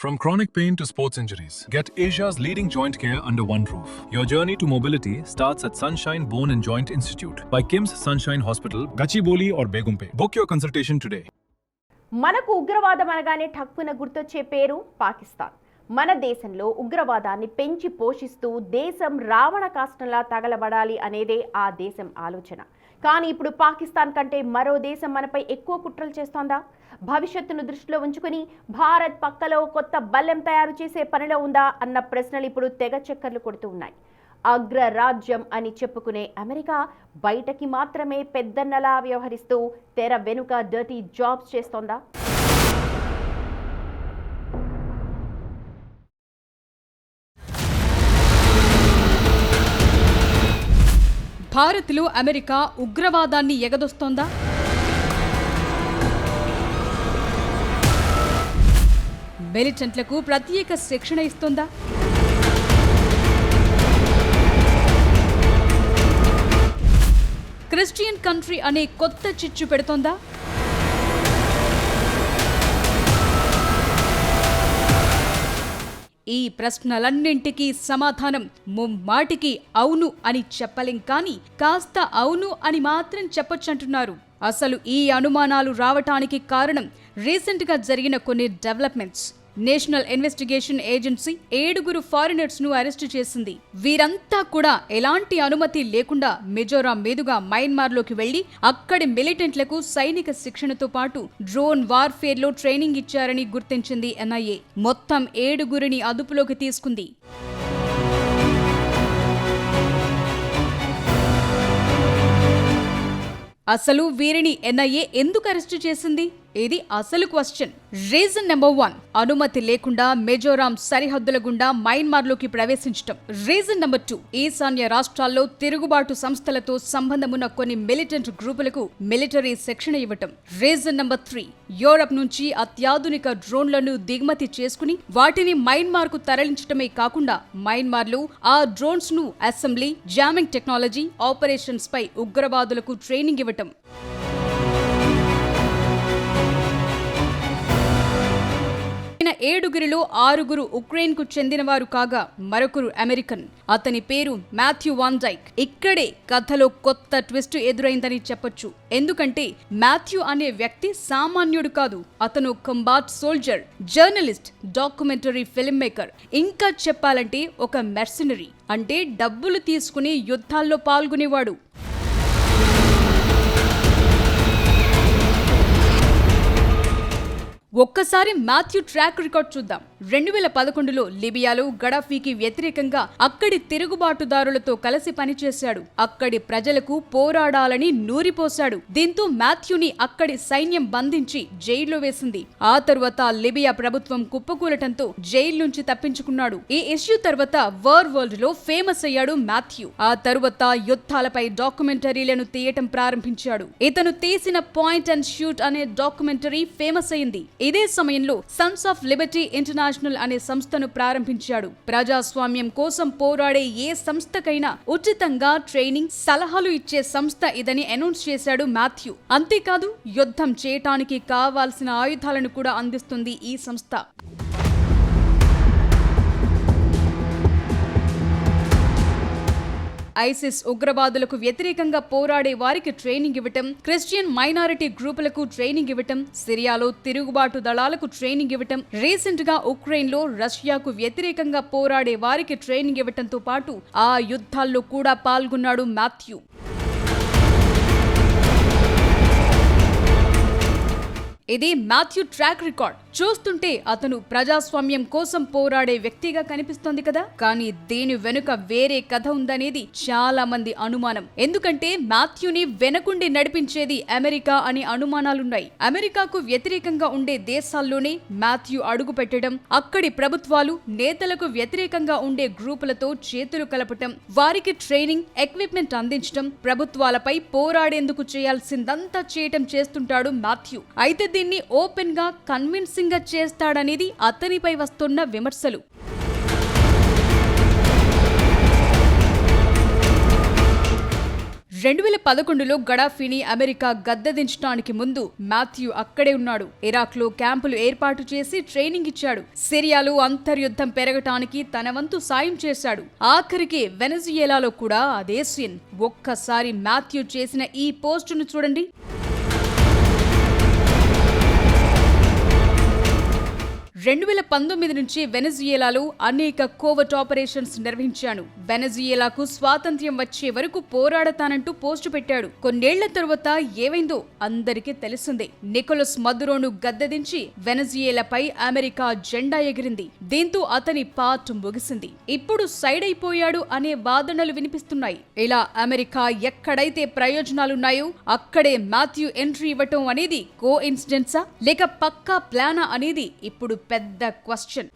From chronic pain to sports injuries, get Asia's leading joint care under one roof. Your journey to mobility starts at Sunshine Bone and Joint Institute by KIMS Sunshine Hospital, Gachibowli or Begumpe. Book your consultation today. మనకు ఉగ్రవాదం అనగానే ఠక్కున గుర్తొచ్చే పేరు పాకిస్తాన్. మన దేశంలో ఉగ్రవాదాన్ని పెంచి పోషిస్తూ దేశం రావణ కాష్టంలా తగలబడాలి అనేదే ఆ దేశం ఆలోచన. కానీ ఇప్పుడు పాకిస్తాన్ కంటే మరో దేశం మనపై ఎక్కువ కుట్రలు చేస్తోందా? భవిష్యత్తును దృష్టిలో ఉంచుకుని భారత్ పక్కలో కొత్త బల్లెం తయారు చేసే పనిలో ఉందా అన్న ప్రశ్నలు ఇప్పుడు తెగ చక్కర్లు కొడుతూ ఉన్నాయి. అగ్రరాజ్యం అని చెప్పుకునే అమెరికా బయటకి మాత్రమే పెద్దన్నలా వ్యవహరిస్తూ తెర వెనుక డర్టీ జాబ్స్ చేస్తోందా? భారత్లో అమెరికా ఉగ్రవాదాన్ని ఎగదొస్తోందా? మిలిటెంట్లకు ప్రత్యేక శిక్షణ ఇస్తోందా? క్రిస్టియన్ కంట్రీ అనే కొత్త చిచ్చు పెడుతోందా? ఈ ప్రశ్నలన్నింటికీ సమాధానం ముమ్మాటికి అవును అని చెప్పలేం, కానీ కాస్త అవును అని మాత్రం చెప్పొచ్చంటున్నారు. అసలు ఈ అనుమానాలు రావటానికి కారణం రీసెంట్గా జరిగిన కొన్ని developments. National investigation agency 7 foreigners ను అరెస్టు చేసింది. వీరంతా కూడా ఎలాంటి అనుమతి లేకుండా మిజోరాం మీదుగా మయన్మార్లోకి వెళ్లి అక్కడి మిలిటెంట్లకు సైనిక శిక్షణతో పాటు డ్రోన్ వార్ఫేర్ లో ట్రైనింగ్ ఇచ్చారని గుర్తించింది ఎన్ఐఏ. మొత్తం 7 అదుపులోకి తీసుకుంది. అసలు వీరిని ఎన్ఐఏ ఎందుకు అరెస్టు చేసింది? ఇది అసలు క్వశ్చన్. రీజన్ నెంబర్ 1, అనుమతి లేకుండా మిజోరాం సరిహద్దుల గుండా మయన్మార్లోకి ప్రవేశించటం. రీజన్ నెంబర్ 2, ఈశాన్య రాష్ట్రాల్లో తిరుగుబాటు సంస్థలతో సంబంధమున్న కొన్ని మిలిటెంట్ గ్రూపులకు మిలిటరీ శిక్షణ ఇవ్వటం. రీజన్ నెంబర్ 3, యూరప్ నుంచి అత్యాధునిక డ్రోన్లను దిగుమతి చేసుకుని వాటిని మయన్మార్కు తరలించటమే కాకుండా మయన్మార్లో ఆ డ్రోన్స్ ను అసెంబ్లీ, జామింగ్ టెక్నాలజీ, ఆపరేషన్స్ పై ఉగ్రవాదులకు ట్రైనింగ్ ఇవ్వటం. ఏడుగురిలో 6 ఉక్రెయిన్ కు చెందినవారు కాగా మరొకరు అమెరికన్. అతని పేరు మాథ్యూ వాన్ డైక్. ఇక్కడే కథలో కొత్త ట్విస్ట్ ఎదురైందని చెప్పొచ్చు. ఎందుకంటే మాథ్యూ అనే వ్యక్తి సామాన్యుడు కాదు. అతను combat soldier, journalist, documentary film maker, ఇంకా చెప్పాలంటే ఒక మెర్సనరీ, అంటే డబ్బులు తీసుకుని యుద్ధాల్లో పాల్గొనేవాడు. ఒక్కసారి మాథ్యూ ట్రాక్ రికార్డ్ చూద్దాం. 2011లో లిబియాలో గడాఫీకి వ్యతిరేకంగా అక్కడి తిరుగుబాటుదారులతో కలిసి పనిచేశాడు. అక్కడి ప్రజలకు పోరాడాలని నూరిపోశాడు. దీంతో మాథ్యూని అక్కడి సైన్యం బంధించి జైల్లో వేసింది. ఆ తరువాత లిబియా ప్రభుత్వం కుప్పకూలటంతో జైలు నుంచి తప్పించుకున్నాడు. ఈ ఇష్యూ తర్వాత వరల్డ్ లో ఫేమస్ అయ్యాడు మాథ్యూ. ఆ తరువాత యుద్ధాలపై డాక్యుమెంటరీలను తీయటం ప్రారంభించాడు. ఇతను తీసిన పాయింట్ అండ్ షూట్ అనే డాక్యుమెంటరీ ఫేమస్ అయింది. ఇదే సమయంలో సన్స్ ఆఫ్ లిబర్టీ ఇంటర్నేషనల్ అనే సంస్థను ప్రారంభించాడు. ప్రజాస్వామ్యం కోసం పోరాడే ఏ సంస్థకైనా ఉచితంగా ట్రైనింగ్, సలహాలు ఇచ్చే సంస్థ ఇదని అనౌన్స్ చేశాడు మాథ్యూ. అంతేకాదు, యుద్ధం చేయటానికి కావాల్సిన ఆయుధాలను కూడా అందిస్తుంది ఈ సంస్థ. ఐసిస్ ఉగ్రవాదులకు వ్యతిరేకంగా పోరాడే వారికి ట్రైనింగ్ ఇవ్వటం, క్రిస్టియన్ మైనారిటీ గ్రూపులకు ట్రైనింగ్ ఇవ్వటం, సిరియాలో తిరుగుబాటు దళాలకు ట్రైనింగ్ ఇవ్వటం, రీసెంట్ గా ఉక్రెయిన్ లో రష్యాకు వ్యతిరేకంగా పోరాడే వారికి ట్రైనింగ్ ఇవ్వటంతో పాటు ఆ యుద్ధాల్లో కూడా పాల్గొన్నాడు మాథ్యూ. ఇది మాథ్యూ ట్రాక్ రికార్డ్. చూస్తుంటే అతను ప్రజాస్వామ్యం కోసం పోరాడే వ్యక్తిగా కనిపిస్తోంది కదా, కానీ దీని వెనుక వేరే కథ ఉందనేది చాలా మంది అనుమానం. ఎందుకంటే మాథ్యూని వెనకుండి నడిపించేది అమెరికా అని అనుమానాలున్నాయి. అమెరికాకు వ్యతిరేకంగా ఉండే దేశాల్లోనే మాథ్యూ అడుగు పెట్టడం, అక్కడి ప్రభుత్వాలు, నేతలకు వ్యతిరేకంగా ఉండే గ్రూపులతో చేతులు కలపటం, వారికి ట్రైనింగ్, ఎక్విప్మెంట్ అందించడం, ప్రభుత్వాలపై పోరాడేందుకు చేయాల్సిందంతా చేయటం చేస్తుంటాడు మాథ్యూ. అయితే దీన్ని ఓపెన్ గా, కన్విన్సింగ్ గా చేస్తాడనేది అతనిపై వస్తున్న విమర్శలు. 2011లో గడాఫీని అమెరికా గద్దెదించడానికి ముందు మాథ్యూ అక్కడే ఉన్నాడు. ఇరాక్లో క్యాంపులు ఏర్పాటు చేసి ట్రైనింగ్ ఇచ్చాడు. సిరియాలో అంతర్యుద్ధం పెరగటానికి తన వంతు సాయం చేశాడు. ఆఖరికి వెనజుయేలాలో కూడా అదే సీన్. ఒక్కసారి మాథ్యూ చేసిన ఈ పోస్టును చూడండి. రెండు 2019 నుంచి వెనజుయేలాలో అనేక కోవర్ట్ ఆపరేషన్స్ నిర్వహించాను. వెనజుయేలాకు స్వాతంత్ర్యం వచ్చే వరకు పోరాడతానంటూ పోస్టు పెట్టాడు. కొన్నేళ్ల తరువాత ఏమైందో అందరికీ తెలిసిందే. నికోలస్ మదురోను గద్దెదించి వెనజుయేలాపై అమెరికా జెండా ఎగిరింది. దీంతో అతని పార్ట్ ముగిసింది. ఇప్పుడు సైడ్ అయిపోయాడు అనే వాదనలు వినిపిస్తున్నాయి. ఇలా అమెరికా ఎక్కడైతే ప్రయోజనాలున్నాయో అక్కడే మాథ్యూ ఎంట్రీ ఇవ్వటం అనేది కో ఇన్సిడెన్సా లేక పక్కా ప్లానా అనేది ఇప్పుడు పెద్ద క్వశ్చన్.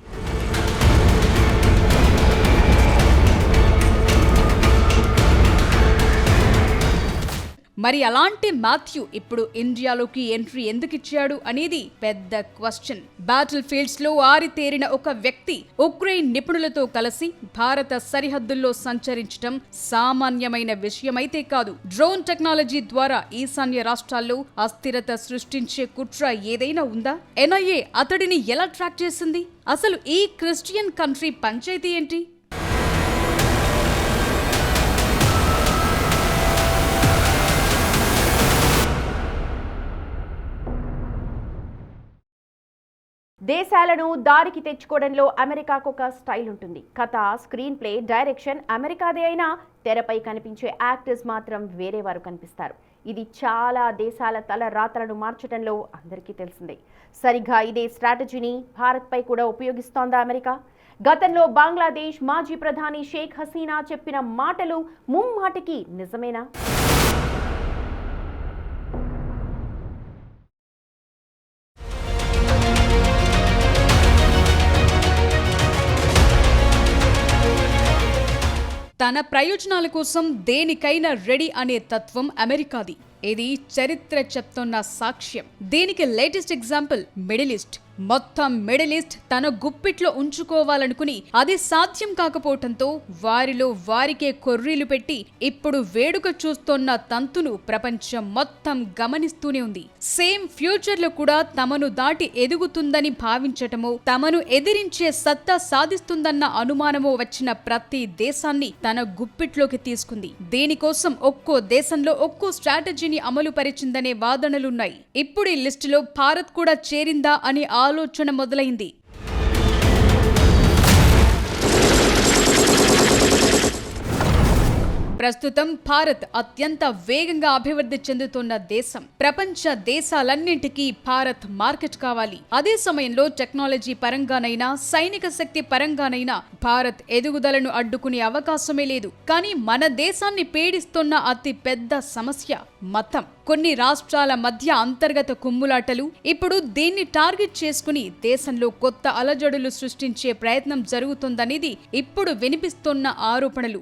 మరి అలాంటి మాథ్యూ ఇప్పుడు ఇండియాలోకి ఎంట్రీ ఎందుకు ఇచ్చాడు అనేది పెద్ద క్వశ్చన్. బ్యాటిల్ ఫీల్డ్స్ లో ఆరితేరిన ఒక వ్యక్తి ఉక్రెయిన్ నిపుణులతో కలిసి భారత సరిహద్దుల్లో సంచరించడం సామాన్యమైన విషయమైతే కాదు. డ్రోన్ టెక్నాలజీ ద్వారా ఈశాన్య రాష్ట్రాల్లో అస్థిరత సృష్టించే కుట్ర ఏదైనా ఉందా? ఎన్ఐఏ అతడిని ఎలా ట్రాక్ చేసింది? అసలు ఈ క్రిస్టియన్ కంట్రీ పంచాయతీ ఏంటి? దేశాలను దారికి తెచ్చుకోవడంలో అమెరికాకు ఒక స్టైల్ ఉంటుంది. కథ, స్క్రీన్ ప్లే, డైరెక్షన్ అమెరికాదే అయినా తెరపై కనిపించే యాక్టర్స్ మాత్రం వేరే వారు కనిపిస్తారు. ఇది చాలా దేశాల తల రాతలను మార్చడంలో అందరికీ తెలిసిందే. సరిగ్గా ఇదే స్ట్రాటజీని భారత్పై కూడా ఉపయోగిస్తోందా అమెరికా? గతంలో బంగ్లాదేశ్ మాజీ ప్రధాని షేక్ హసీనా చెప్పిన మాటలు ముమ్మాటికి నిజమేనా? తన ప్రయోజనాల కోసం దేనికైనా రెడీ అనే తత్వం అమెరికాది. ఇది చరిత్ర చెప్తున్న సాక్ష్యం. దీనికి లేటెస్ట్ ఎగ్జాంపుల్ మిడిల్ ఈస్ట్. మొత్తం మిడిల్ ఈస్ట్ తన గుప్పిట్లో ఉంచుకోవాలనుకుని అది సాధ్యం కాకపోవటంతో వారిలో వారికే కొర్రీలు పెట్టి ఇప్పుడు వేడుక చూస్తోన్న తంతును ప్రపంచం మొత్తం గమనిస్తూనే ఉంది. సేమ్ ఫ్యూచర్ లో కూడా తమను దాటి ఎదుగుతుందని భావించటమో, తమను ఎదిరించే సత్తా సాధిస్తుందన్న అనుమానమో వచ్చిన ప్రతి దేశాన్ని తన గుప్పిట్లోకి తీసుకుంది. దీనికోసం ఒక్కో దేశంలో ఒక్కో స్ట్రాటజీని అమలు పరిచిందనే వాదనలున్నాయి. ఇప్పుడు ఈ లిస్టులో భారత్ కూడా చేరిందా అని ఆలోచన మొదలైంది. ప్రస్తుతం భారత్ అత్యంత వేగంగా అభివృద్ధి చెందుతున్న దేశం. ప్రపంచ దేశాలన్నింటికీ భారత్ మార్కెట్ కావాలి. అదే సమయంలో టెక్నాలజీ పరంగానైనా, సైనిక శక్తి పరంగానైనా భారత్ ఎదుగుదలను అడ్డుకునే అవకాశమే లేదు. కానీ మన దేశాన్ని పీడిస్తున్న అతి పెద్ద సమస్య మతం. కొన్ని రాష్ట్రాల మధ్య అంతర్గత కుమ్ములాటలు ఇప్పుడు దీన్ని టార్గెట్ చేసుకుని దేశంలో కొత్త అలజడులు సృష్టించే ప్రయత్నం జరుగుతుందనేది ఇప్పుడు వినిపిస్తున్న ఆరోపణలు.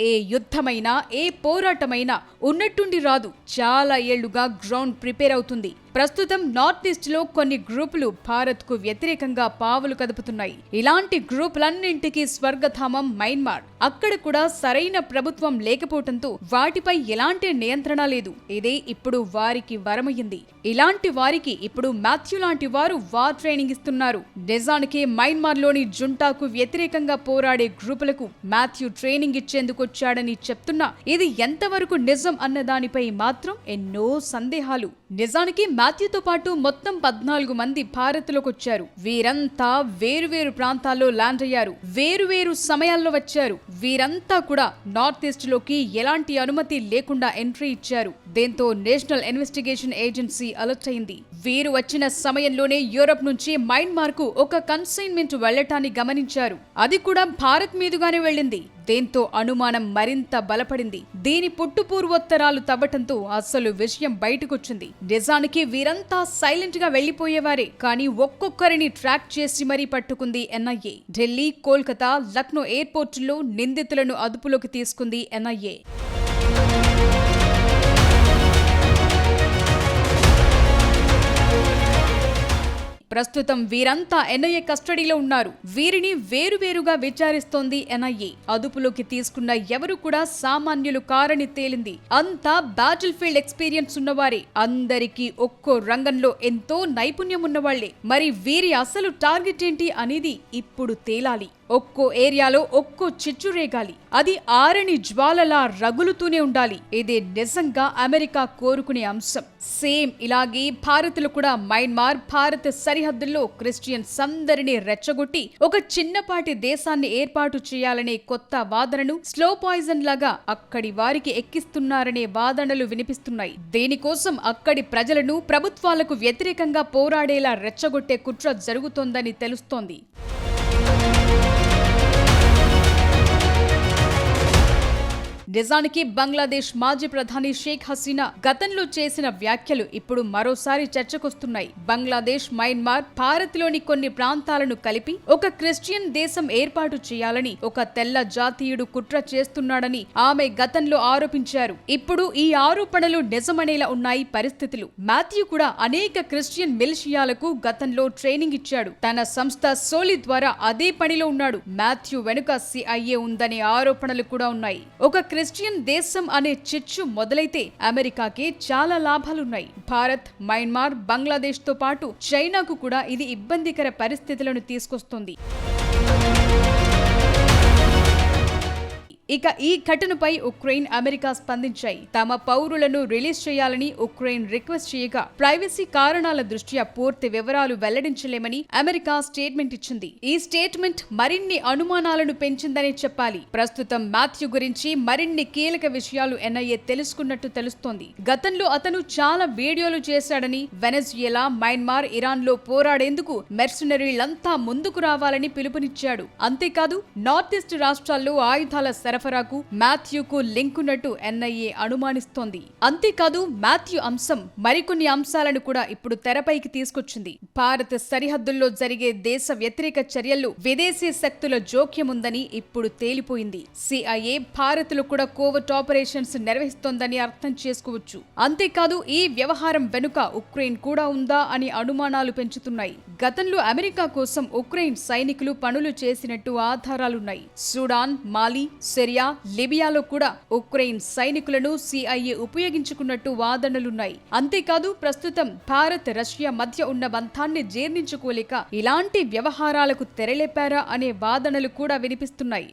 ఏ యుద్ధమైనా, ఏ పోరాటమైనా ఉన్నట్టుండి రాదు. చాలా ఏళ్లుగా గ్రౌండ్ ప్రిపేర్ అవుతుంది. ప్రస్తుతం నార్త్ ఈస్ట్ లో కొన్ని గ్రూపులు భారత్ కు వ్యతిరేకంగా పావులు కదుపుతున్నాయి. ఇలాంటి గ్రూపులన్నింటికీ స్వర్గధామం మయన్మార్. అక్కడ కూడా సరైన ప్రభుత్వం లేకపోవడంతో వాటిపై ఎలాంటి నియంత్రణ లేదు. ఇదే ఇప్పుడు వారికి వరమయ్యింది. ఇలాంటి వారికి ఇప్పుడు మాథ్యూ లాంటి వారు వార్ ట్రైనింగ్ ఇస్తున్నారు. నిజానికి మయన్మార్ లోని జుంటాకు వ్యతిరేకంగా పోరాడే గ్రూపులకు మాథ్యూ ట్రైనింగ్ ఇచ్చేందుకు వచ్చాడని చెప్తున్నా ఇది ఎంతవరకు నిజం అన్న దానిపై మాత్రం ఎన్నో సందేహాలు. నిజానికి మాథ్యూతో పాటు మొత్తం 14 మంది భారత్లోకి వచ్చారు. వీరంతా వేరువేరు ప్రాంతాల్లో ల్యాండ్ అయ్యారు. వేరువేరు సమయాల్లో వచ్చారు. వీరంతా కూడా నార్త్ ఈస్ట్ లోకి ఎలాంటి అనుమతి లేకుండా ఎంట్రీ ఇచ్చారు. దీంతో నేషనల్ ఇన్వెస్టిగేషన్ ఏజెన్సీ అలర్ట్ అయింది. వీరు వచ్చిన సమయంలోనే యూరప్ నుంచి మయన్మార్ కు ఒక కన్సైన్మెంట్ వెళ్లటాన్ని గమనించారు. అది కూడా భారత్ మీదుగానే వెళ్ళింది. దీంతో అనుమానం మరింత బలపడింది. దీని పుట్టుపూర్వోత్తరాలు తవ్వటంతో అసలు విషయం బయటకొచ్చింది. నిజానికి వీరంతా సైలెంట్ గా వెళ్లిపోయేవారే. కానీ ఒక్కొక్కరిని ట్రాక్ చేసి మరీ పట్టుకుంది ఎన్ఐఏ. ఢిల్లీ, కోల్కతా, లక్నో ఎయిర్పోర్టుల్లో నిందితులను అదుపులోకి తీసుకుంది ఎన్ఐఏ. ప్రస్తుతం వీరంతా ఎన్ఐఏ కస్టడీలో ఉన్నారు. వీరిని వేరువేరుగా విచారిస్తోంది ఎన్ఐఏ. అదుపులోకి తీసుకున్న ఎవరు కూడా సామాన్యులు కారని తేలింది. అంతా బ్యాటిల్ ఫీల్డ్ ఎక్స్పీరియన్స్ ఉన్నవారే. అందరికీ ఒక్కో రంగంలో ఎంతో నైపుణ్యం ఉన్నవాళ్లే. మరి వీరి అసలు టార్గెట్ ఏంటి అనేది ఇప్పుడు తేలాలి. ఒక్కో ఏరియాలో ఒక్కో చిచ్చు రేగాలి. అది ఆరని జ్వాలలా రగులుతూనే ఉండాలి. ఇదే నిజంగా అమెరికా కోరుకునే అంశం. సేమ్ ఇలాగే భారత్లో కూడా మయన్మార్ భారత్ సరిహద్దుల్లో క్రిస్టియన్స్ అందరినీ రెచ్చగొట్టి ఒక చిన్నపాటి దేశాన్ని ఏర్పాటు చేయాలనే కొత్త వాదనను స్లో పాయిజన్ లాగా అక్కడి వారికి ఎక్కిస్తున్నారనే వాదనలు వినిపిస్తున్నాయి. దీనికోసం అక్కడి ప్రజలను ప్రభుత్వాలకు వ్యతిరేకంగా పోరాడేలా రెచ్చగొట్టే కుట్ర జరుగుతోందని తెలుస్తోంది. నిజానికి బంగ్లాదేశ్ మాజీ ప్రధాని షేక్ హసీనా గతంలో చేసిన వ్యాఖ్యలు ఇప్పుడు మరోసారి చర్చకొస్తున్నాయి. బంగ్లాదేశ్, మయన్మార్, భారత్లోని కొన్ని ప్రాంతాలను కలిపి ఒక క్రిస్టియన్ దేశం ఏర్పాటు చేయాలని ఒక తెల్ల జాతీయుడు కుట్ర చేస్తున్నాడని ఆమె గతంలో ఆరోపించారు. ఇప్పుడు ఈ ఆరోపణలు నిజమనేలా ఉన్నాయి పరిస్థితులు. మాథ్యూ కూడా అనేక క్రిస్టియన్ మిలిషియాలకు గతంలో ట్రైనింగ్ ఇచ్చాడు. తన సంస్థ సోలి ద్వారా అదే పనిలో ఉన్నాడు. మాథ్యూ వెనుక CIA ఉందనే ఆరోపణలు కూడా ఉన్నాయి. ఒక క్రిస్టియన్ దేశం అనే చిచ్చు మొదలైతే అమెరికాకి చాలా లాభాలున్నాయి. భారత్, మయన్మార్, బంగ్లాదేశ్ తో పాటు చైనాకు కూడా ఇది ఇబ్బందికర పరిస్థితులను తీసుకొస్తుంది. ఇక ఈ ఘటనపై ఉక్రెయిన్, అమెరికా స్పందించాయి. తమ పౌరులను రిలీజ్ చేయాలని ఉక్రెయిన్ రిక్వెస్ట్ చేయగా ప్రైవసీ కారణాల దృష్ట్యా పూర్తి వివరాలు వెల్లడించలేమని అమెరికా స్టేట్మెంట్ ఇచ్చింది. ఈ స్టేట్మెంట్ మరిన్ని అనుమానాలను పెంచిందనే చెప్పాలి. ప్రస్తుతం మాథ్యూ గురించి మరిన్ని కీలక విషయాలు ఎన్ఐఏ తెలుసుకున్నట్టు తెలుస్తోంది. గతంలో అతను చాలా వీడియోలు చేశాడని, వెనెజుయేలా, మయన్మార్, ఇరాన్ లో పోరాడేందుకు మెర్సనరీలంతా ముందుకు రావాలని పిలుపునిచ్చాడు. అంతేకాదు నార్త్ ఈస్ట్ రాష్ట్రాల్లో ఆయుధాల సరఫరాకు మాథ్యూకు లింక్ ఉన్నట్టు ఎన్ఐఏ అనుమానిస్తోంది. అంతేకాదు మాథ్యూ అంశం మరికొన్ని అంశాలను కూడా ఇప్పుడు తెరపైకి తీసుకొచ్చింది. భారత్ సరిహద్దుల్లో జరిగే దేశ వ్యతిరేక చర్యల్లో విదేశీ శక్తుల జోక్యం ఉందని ఇప్పుడు తేలిపోయింది. CIA భారత్లో కూడా కోవర్ట్ ఆపరేషన్స్ నిర్వహిస్తోందని అర్థం చేసుకోవచ్చు. అంతేకాదు ఈ వ్యవహారం వెనుక ఉక్రెయిన్ కూడా ఉందా అని అనుమానాలు పెంచుతున్నాయి. గతంలో అమెరికా కోసం ఉక్రెయిన్ సైనికులు పనులు చేసినట్టు ఆధారాలున్నాయి. సుడాన్, మాలి, సిరియా, లిబియాలో కూడా ఉక్రెయిన్ సైనికులను CIA ఉపయోగించుకున్నట్టు వాదనలున్నాయి. అంతేకాదు ప్రస్తుతం భారత్, రష్యా మధ్య ఉన్న బంధాన్ని జీర్ణించుకోలేక ఇలాంటి వ్యవహారాలకు తెరలేపారా అనే వాదనలు కూడా వినిపిస్తున్నాయి.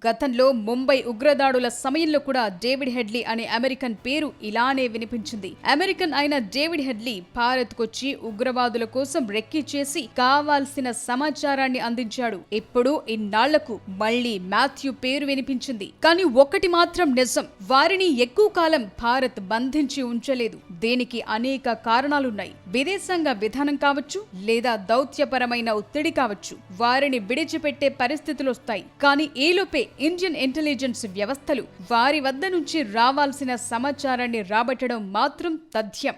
గతంలో ముంబై ఉగ్రదాడుల సమయంలో కూడా డేవిడ్ హెడ్లీ అనే అమెరికన్ పేరు ఇలానే వినిపించింది. అమెరికన్ అయిన డేవిడ్ హెడ్లీ భారత్కొచ్చి ఉగ్రవాదుల కోసం రెక్కీ చేసి కావాల్సిన సమాచారాన్ని అందించాడు. ఇప్పుడు ఇన్నాళ్లకు మళ్లీ మాథ్యూ పేరు వినిపించింది. కానీ ఒక్కటి మాత్రం నిజం, వారిని ఎక్కువ కాలం భారత్ బంధించి ఉంచలేదు. దీనికి అనేక కారణాలున్నాయి. విదేశాంగ విధానం కావచ్చు, లేదా దౌత్యపరమైన ఒత్తిడి కావచ్చు. వారిని విడిచిపెట్టే పరిస్థితులు వస్తాయి. కానీ ఈలోపే ఇండియన్ ఇంటెలిజెన్స్ వ్యవస్థలు వారి వద్ద నుంచి రావాల్సిన సమాచారాన్ని రాబట్టడం మాత్రం తథ్యం.